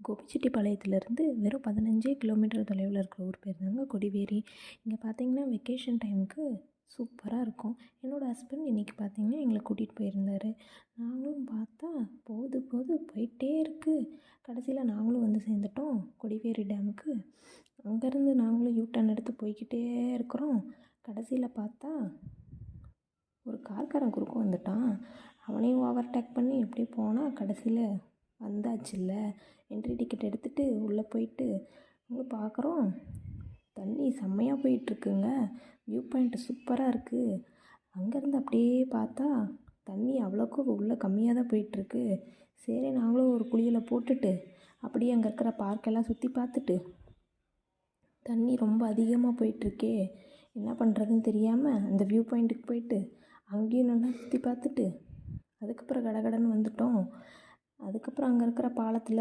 கோபிச்செட்டிப்பாளையத்துலேருந்து வெறும் 15 கிலோமீட்டர் தொலைவில் இருக்கிற ஊர் பேர் தாங்க கொடிவேரி. இங்கே பார்த்தீங்கன்னா வெக்கேஷன் டைமுக்கு சூப்பராக இருக்கும். என்னோடய ஹஸ்பண்ட் இன்றைக்கி பார்த்தீங்கன்னா எங்களை கூட்டிகிட்டு போயிருந்தார். நாங்களும் பார்த்தா போகுது போயிட்டே இருக்குது. கடைசியில் நாங்களும் வந்து சேர்ந்துட்டோம் கொடிவேரி டேமுக்கு. அங்கேருந்து நாங்களும் யூட்டர்ன் எடுத்து போய்க்கிட்டே இருக்கிறோம். கடைசியில் பார்த்தா ஒரு கார்காரன் குறுக்க வந்துட்டான். அவனையும் ஓவர்டேக் பண்ணி எப்படி போனால் கடைசியில் வந்தாச்சுல்ல. என்ட்ரி டிக்கெட் எடுத்துகிட்டு உள்ளே போயிட்டு அங்கே பார்க்குறோம் தண்ணி செம்மையாக போயிட்டுருக்குங்க. வியூ பாயிண்ட் சூப்பராக இருக்குது. அங்கேருந்து அப்படியே பார்த்தா தண்ணி அவ்வளோக்கும் உள்ளே கம்மியாக தான் போயிட்டுருக்கு. சரி நாங்களும் ஒரு குளியலை போட்டுட்டு அப்படியே அங்கே இருக்கிற பார்க்கெல்லாம் சுற்றி பார்த்துட்டு தண்ணி ரொம்ப அதிகமாக போயிட்டுருக்கே என்ன பண்ணுறதுன்னு தெரியாமல் அந்த வியூ பாயிண்ட்டுக்கு போயிட்டு அங்கேயும் நல்லா சுற்றி பார்த்துட்டு அதுக்கப்புறம் கடகடன்னு வந்துட்டோம். அதுக்கப்புறம் அங்கே இருக்கிற பாலத்தில்